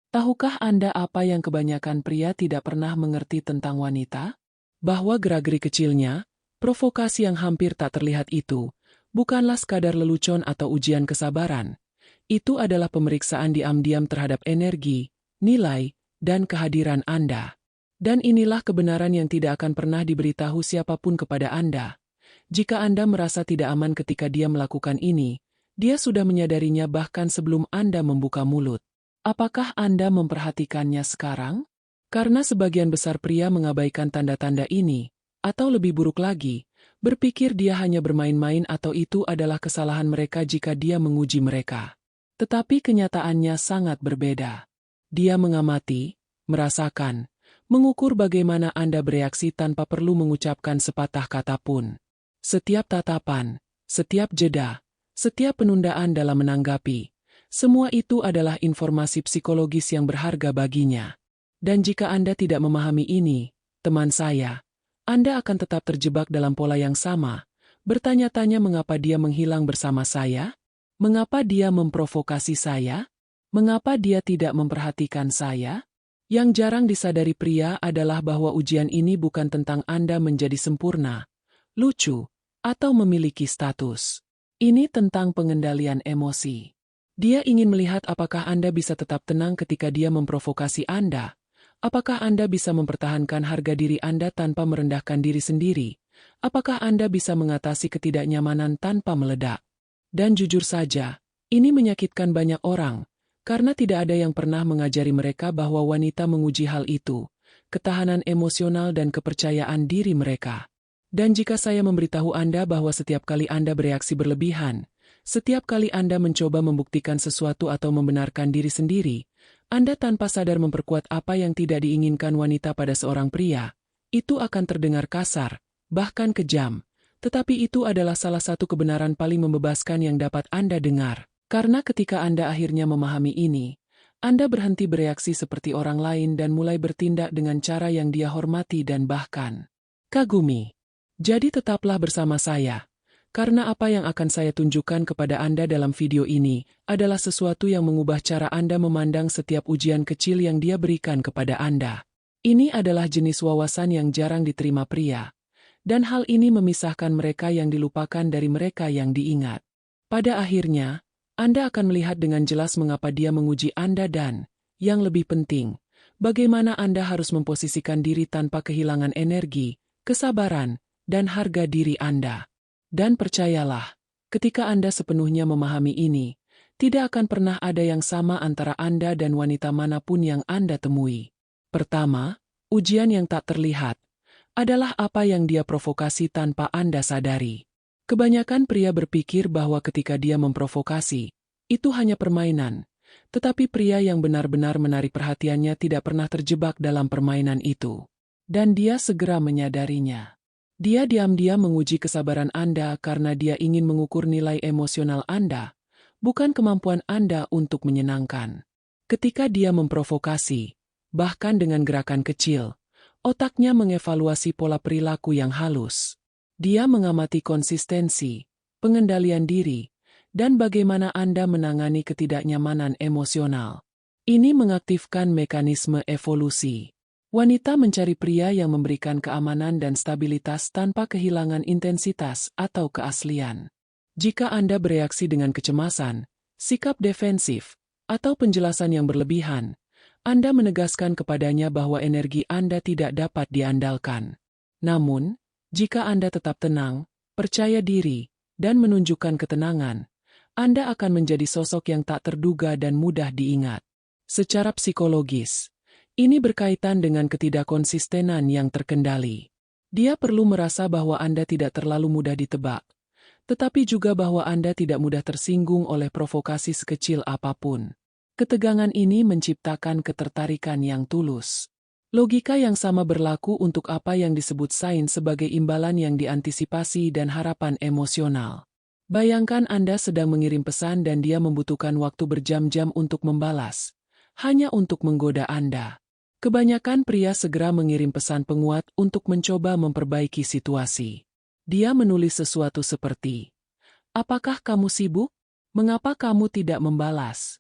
Tahukah Anda apa yang kebanyakan pria tidak pernah mengerti tentang wanita? Bahwa gerak-gerik kecilnya, provokasi yang hampir tak terlihat itu, bukanlah sekadar lelucon atau ujian kesabaran. Itu adalah pemeriksaan diam-diam terhadap energi, nilai, dan kehadiran Anda. Dan inilah kebenaran yang tidak akan pernah diberitahu siapapun kepada Anda. Jika Anda merasa tidak aman ketika dia melakukan ini, dia sudah menyadarinya bahkan sebelum Anda membuka mulut. Apakah Anda memperhatikannya sekarang? Karena sebagian besar pria mengabaikan tanda-tanda ini, atau lebih buruk lagi, berpikir dia hanya bermain-main atau itu adalah kesalahan mereka jika dia menguji mereka. Tetapi kenyataannya sangat berbeda. Dia mengamati, merasakan, mengukur bagaimana Anda bereaksi tanpa perlu mengucapkan sepatah kata pun. Setiap tatapan, setiap jeda, setiap penundaan dalam menanggapi, semua itu adalah informasi psikologis yang berharga baginya. Dan jika Anda tidak memahami ini, teman saya, Anda akan tetap terjebak dalam pola yang sama, bertanya-tanya mengapa dia menghilang bersama saya? Mengapa dia memprovokasi saya? Mengapa dia tidak memperhatikan saya? Yang jarang disadari pria adalah bahwa ujian ini bukan tentang Anda menjadi sempurna, lucu, atau memiliki status. Ini tentang pengendalian emosi. Dia ingin melihat apakah Anda bisa tetap tenang ketika dia memprovokasi Anda. Apakah Anda bisa mempertahankan harga diri Anda tanpa merendahkan diri sendiri? Apakah Anda bisa mengatasi ketidaknyamanan tanpa meledak? Dan jujur saja, ini menyakitkan banyak orang, karena tidak ada yang pernah mengajari mereka bahwa wanita menguji hal itu, ketahanan emosional dan kepercayaan diri mereka. Dan jika saya memberitahu Anda bahwa setiap kali Anda bereaksi berlebihan, setiap kali Anda mencoba membuktikan sesuatu atau membenarkan diri sendiri, Anda tanpa sadar memperkuat apa yang tidak diinginkan wanita pada seorang pria, itu akan terdengar kasar, bahkan kejam. Tetapi itu adalah salah satu kebenaran paling membebaskan yang dapat Anda dengar. Karena ketika Anda akhirnya memahami ini, Anda berhenti bereaksi seperti orang lain dan mulai bertindak dengan cara yang dia hormati dan bahkan kagumi. Jadi tetaplah bersama saya. Karena apa yang akan saya tunjukkan kepada Anda dalam video ini adalah sesuatu yang mengubah cara Anda memandang setiap ujian kecil yang dia berikan kepada Anda. Ini adalah jenis wawasan yang jarang diterima pria. Dan hal ini memisahkan mereka yang dilupakan dari mereka yang diingat. Pada akhirnya, Anda akan melihat dengan jelas mengapa dia menguji Anda dan, yang lebih penting, bagaimana Anda harus memposisikan diri tanpa kehilangan energi, kesabaran, dan harga diri Anda. Dan percayalah, ketika Anda sepenuhnya memahami ini, tidak akan pernah ada yang sama antara Anda dan wanita manapun yang Anda temui. Pertama, ujian yang tak terlihat adalah apa yang dia provokasi tanpa Anda sadari. Kebanyakan pria berpikir bahwa ketika dia memprovokasi, itu hanya permainan, tetapi pria yang benar-benar menarik perhatiannya tidak pernah terjebak dalam permainan itu. Dan dia segera menyadarinya. Dia diam-diam menguji kesabaran Anda karena dia ingin mengukur nilai emosional Anda, bukan kemampuan Anda untuk menyenangkan. Ketika dia memprovokasi, bahkan dengan gerakan kecil, otaknya mengevaluasi pola perilaku yang halus. Dia mengamati konsistensi, pengendalian diri, dan bagaimana Anda menangani ketidaknyamanan emosional. Ini mengaktifkan mekanisme evolusi. Wanita mencari pria yang memberikan keamanan dan stabilitas tanpa kehilangan intensitas atau keaslian. Jika Anda bereaksi dengan kecemasan, sikap defensif, atau penjelasan yang berlebihan, Anda menegaskan kepadanya bahwa energi Anda tidak dapat diandalkan. Namun, jika Anda tetap tenang, percaya diri, dan menunjukkan ketenangan, Anda akan menjadi sosok yang tak terduga dan mudah diingat. Secara psikologis, ini berkaitan dengan ketidakkonsistenan yang terkendali. Dia perlu merasa bahwa Anda tidak terlalu mudah ditebak, tetapi juga bahwa Anda tidak mudah tersinggung oleh provokasi sekecil apapun. Ketegangan ini menciptakan ketertarikan yang tulus. Logika yang sama berlaku untuk apa yang disebut sains sebagai imbalan yang diantisipasi dan harapan emosional. Bayangkan Anda sedang mengirim pesan dan dia membutuhkan waktu berjam-jam untuk membalas, hanya untuk menggoda Anda. Kebanyakan pria segera mengirim pesan penguat untuk mencoba memperbaiki situasi. Dia menulis sesuatu seperti, "Apakah kamu sibuk? Mengapa kamu tidak membalas?"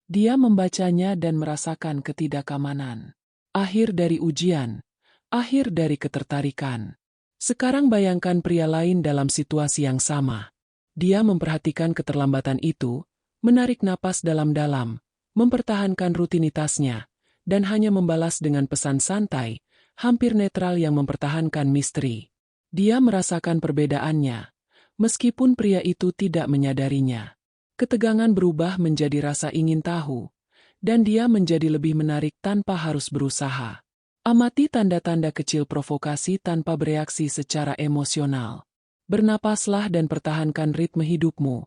Dia membacanya dan merasakan ketidakamanan. Akhir dari ujian, akhir dari ketertarikan. Sekarang bayangkan pria lain dalam situasi yang sama. Dia memperhatikan keterlambatan itu, menarik napas dalam-dalam, mempertahankan rutinitasnya, dan hanya membalas dengan pesan santai, hampir netral yang mempertahankan misteri. Dia merasakan perbedaannya, meskipun pria itu tidak menyadarinya. Ketegangan berubah menjadi rasa ingin tahu, dan dia menjadi lebih menarik tanpa harus berusaha. Amati tanda-tanda kecil provokasi tanpa bereaksi secara emosional. Bernapaslah dan pertahankan ritme hidupmu.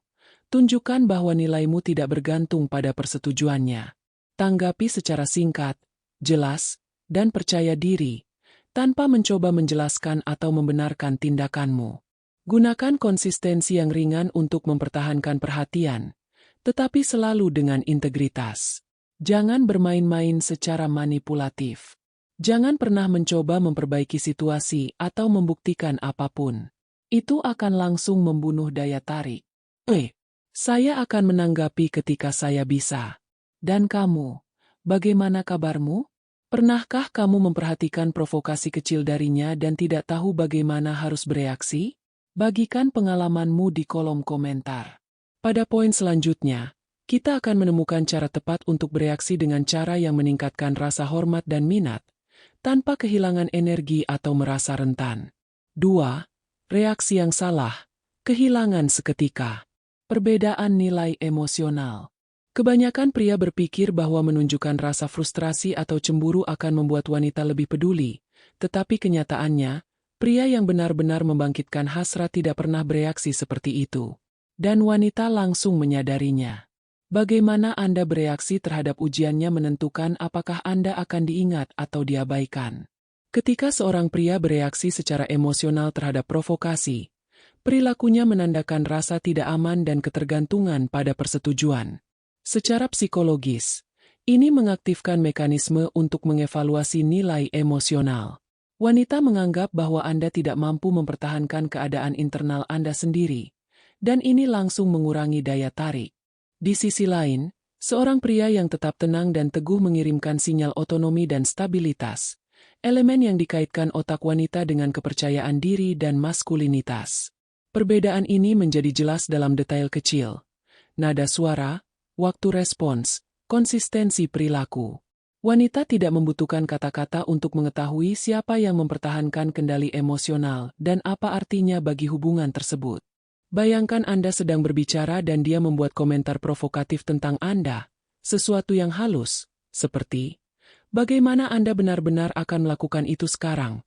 Tunjukkan bahwa nilaimu tidak bergantung pada persetujuannya. Tanggapi secara singkat, jelas, dan percaya diri, tanpa mencoba menjelaskan atau membenarkan tindakanmu. Gunakan konsistensi yang ringan untuk mempertahankan perhatian, tetapi selalu dengan integritas. Jangan bermain-main secara manipulatif. Jangan pernah mencoba memperbaiki situasi atau membuktikan apapun. Itu akan langsung membunuh daya tarik. Saya akan menanggapi ketika saya bisa. Dan kamu, bagaimana kabarmu? Pernahkah kamu memperhatikan provokasi kecil darinya dan tidak tahu bagaimana harus bereaksi? Bagikan pengalamanmu di kolom komentar. Pada poin selanjutnya, kita akan menemukan cara tepat untuk bereaksi dengan cara yang meningkatkan rasa hormat dan minat, tanpa kehilangan energi atau merasa rentan. 2. Reaksi yang salah, kehilangan seketika. Perbedaan nilai emosional. Kebanyakan pria berpikir bahwa menunjukkan rasa frustrasi atau cemburu akan membuat wanita lebih peduli, tetapi kenyataannya, pria yang benar-benar membangkitkan hasrat tidak pernah bereaksi seperti itu. Dan wanita langsung menyadarinya. Bagaimana Anda bereaksi terhadap ujiannya menentukan apakah Anda akan diingat atau diabaikan. Ketika seorang pria bereaksi secara emosional terhadap provokasi, perilakunya menandakan rasa tidak aman dan ketergantungan pada persetujuan. Secara psikologis, ini mengaktifkan mekanisme untuk mengevaluasi nilai emosional. Wanita menganggap bahwa Anda tidak mampu mempertahankan keadaan internal Anda sendiri, dan ini langsung mengurangi daya tarik. Di sisi lain, seorang pria yang tetap tenang dan teguh mengirimkan sinyal otonomi dan stabilitas, elemen yang dikaitkan otak wanita dengan kepercayaan diri dan maskulinitas. Perbedaan ini menjadi jelas dalam detail kecil. Nada suara, waktu respons, konsistensi perilaku. Wanita tidak membutuhkan kata-kata untuk mengetahui siapa yang mempertahankan kendali emosional dan apa artinya bagi hubungan tersebut. Bayangkan Anda sedang berbicara dan dia membuat komentar provokatif tentang Anda, sesuatu yang halus, seperti, bagaimana Anda benar-benar akan melakukan itu sekarang?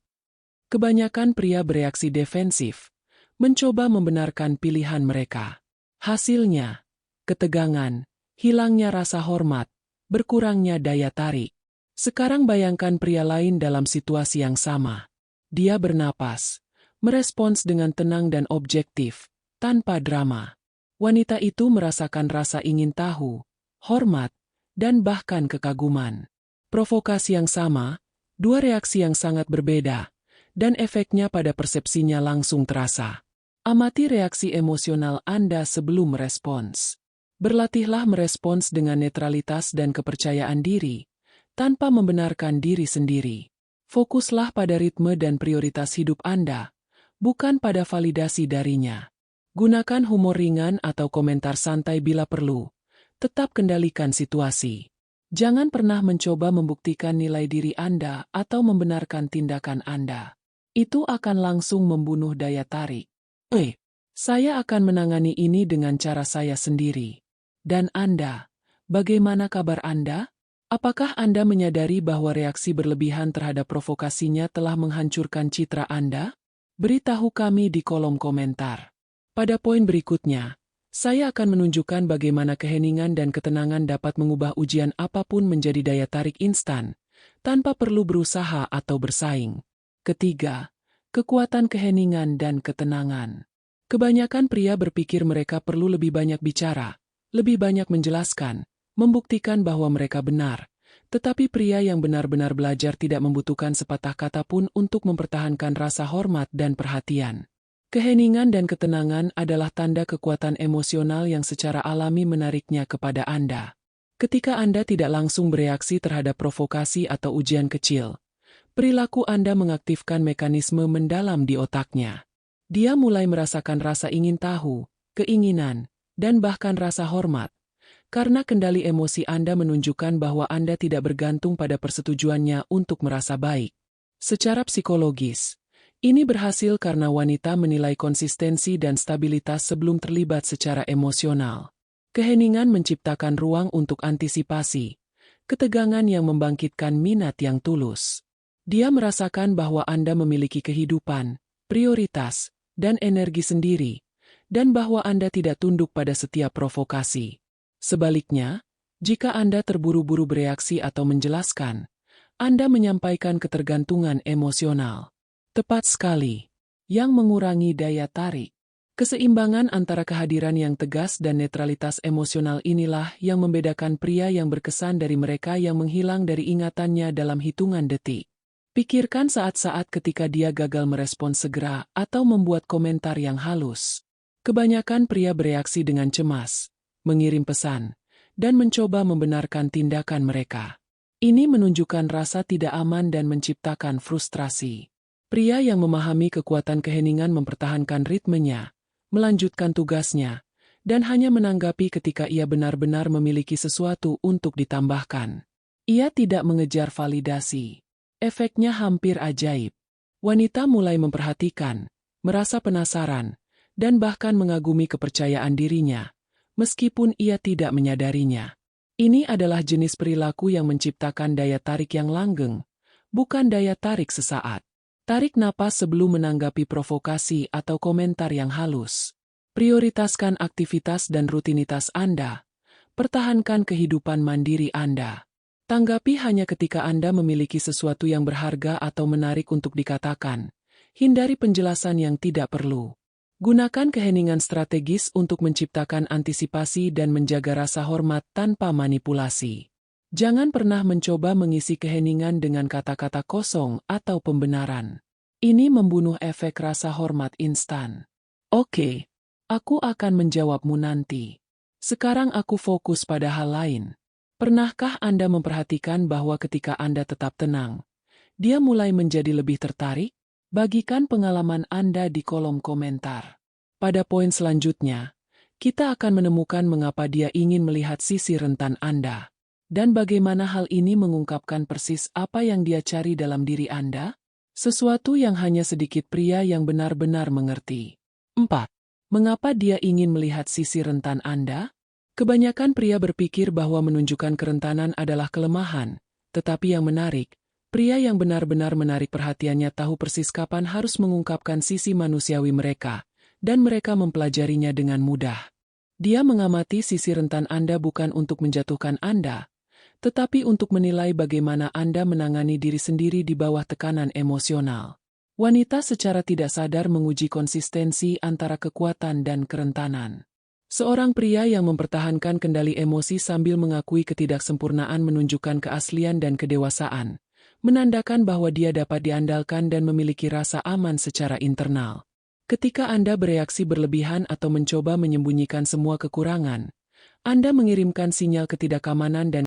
Kebanyakan pria bereaksi defensif, mencoba membenarkan pilihan mereka. Hasilnya, ketegangan, hilangnya rasa hormat, berkurangnya daya tarik. Sekarang bayangkan pria lain dalam situasi yang sama. Dia bernapas, merespons dengan tenang dan objektif, tanpa drama. Wanita itu merasakan rasa ingin tahu, hormat, dan bahkan kekaguman. Provokasi yang sama, dua reaksi yang sangat berbeda, dan efeknya pada persepsinya langsung terasa. Amati reaksi emosional Anda sebelum merespons. Berlatihlah merespons dengan netralitas dan kepercayaan diri, tanpa membenarkan diri sendiri. Fokuslah pada ritme dan prioritas hidup Anda, bukan pada validasi darinya. Gunakan humor ringan atau komentar santai bila perlu. Tetap kendalikan situasi. Jangan pernah mencoba membuktikan nilai diri Anda atau membenarkan tindakan Anda. Itu akan langsung membunuh daya tarik. Saya akan menangani ini dengan cara saya sendiri. Dan Anda, bagaimana kabar Anda? Apakah Anda menyadari bahwa reaksi berlebihan terhadap provokasinya telah menghancurkan citra Anda? Beritahu kami di kolom komentar. Pada poin berikutnya, saya akan menunjukkan bagaimana keheningan dan ketenangan dapat mengubah ujian apapun menjadi daya tarik instan, tanpa perlu berusaha atau bersaing. Ketiga, kekuatan keheningan dan ketenangan. Kebanyakan pria berpikir mereka perlu lebih banyak bicara, lebih banyak menjelaskan, membuktikan bahwa mereka benar. Tetapi pria yang benar-benar belajar tidak membutuhkan sepatah kata pun untuk mempertahankan rasa hormat dan perhatian. Keheningan dan ketenangan adalah tanda kekuatan emosional yang secara alami menariknya kepada Anda. Ketika Anda tidak langsung bereaksi terhadap provokasi atau ujian kecil, perilaku Anda mengaktifkan mekanisme mendalam di otaknya. Dia mulai merasakan rasa ingin tahu, keinginan, dan bahkan rasa hormat. Karena kendali emosi Anda menunjukkan bahwa Anda tidak bergantung pada persetujuannya untuk merasa baik. Secara psikologis, ini berhasil karena wanita menilai konsistensi dan stabilitas sebelum terlibat secara emosional. Keheningan menciptakan ruang untuk antisipasi, ketegangan yang membangkitkan minat yang tulus. Dia merasakan bahwa Anda memiliki kehidupan, prioritas, dan energi sendiri, dan bahwa Anda tidak tunduk pada setiap provokasi. Sebaliknya, jika Anda terburu-buru bereaksi atau menjelaskan, Anda menyampaikan ketergantungan emosional. Tepat sekali. Yang mengurangi daya tarik. Keseimbangan antara kehadiran yang tegas dan netralitas emosional inilah yang membedakan pria yang berkesan dari mereka yang menghilang dari ingatannya dalam hitungan detik. Pikirkan saat-saat ketika dia gagal merespons segera atau membuat komentar yang halus. Kebanyakan pria bereaksi dengan cemas, mengirim pesan, dan mencoba membenarkan tindakan mereka. Ini menunjukkan rasa tidak aman dan menciptakan frustrasi. Pria yang memahami kekuatan keheningan mempertahankan ritmenya, melanjutkan tugasnya, dan hanya menanggapi ketika ia benar-benar memiliki sesuatu untuk ditambahkan. Ia tidak mengejar validasi. Efeknya hampir ajaib. Wanita mulai memperhatikan, merasa penasaran, dan bahkan mengagumi kepercayaan dirinya, meskipun ia tidak menyadarinya. Ini adalah jenis perilaku yang menciptakan daya tarik yang langgeng, bukan daya tarik sesaat. Tarik napas sebelum menanggapi provokasi atau komentar yang halus. Prioritaskan aktivitas dan rutinitas Anda. Pertahankan kehidupan mandiri Anda. Tanggapi hanya ketika Anda memiliki sesuatu yang berharga atau menarik untuk dikatakan. Hindari penjelasan yang tidak perlu. Gunakan keheningan strategis untuk menciptakan antisipasi dan menjaga rasa hormat tanpa manipulasi. Jangan pernah mencoba mengisi keheningan dengan kata-kata kosong atau pembenaran. Ini membunuh efek rasa hormat instan. Oke, aku akan menjawabmu nanti. Sekarang aku fokus pada hal lain. Pernahkah Anda memperhatikan bahwa ketika Anda tetap tenang, dia mulai menjadi lebih tertarik? Bagikan pengalaman Anda di kolom komentar. Pada poin selanjutnya, kita akan menemukan mengapa dia ingin melihat sisi rentan Anda, dan bagaimana hal ini mengungkapkan persis apa yang dia cari dalam diri Anda, sesuatu yang hanya sedikit pria yang benar-benar mengerti. 4. Mengapa dia ingin melihat sisi rentan Anda? Kebanyakan pria berpikir bahwa menunjukkan kerentanan adalah kelemahan, tetapi yang menarik, pria yang benar-benar menarik perhatiannya tahu persis kapan harus mengungkapkan sisi manusiawi mereka, dan mereka mempelajarinya dengan mudah. Dia mengamati sisi rentan Anda bukan untuk menjatuhkan Anda, tetapi untuk menilai bagaimana Anda menangani diri sendiri di bawah tekanan emosional. Wanita secara tidak sadar menguji konsistensi antara kekuatan dan kerentanan. Seorang pria yang mempertahankan kendali emosi sambil mengakui ketidaksempurnaan menunjukkan keaslian dan kedewasaan, menandakan bahwa dia dapat diandalkan dan memiliki rasa aman secara internal. Ketika Anda bereaksi berlebihan atau mencoba menyembunyikan semua kekurangan, Anda mengirimkan sinyal ketidakamanan dan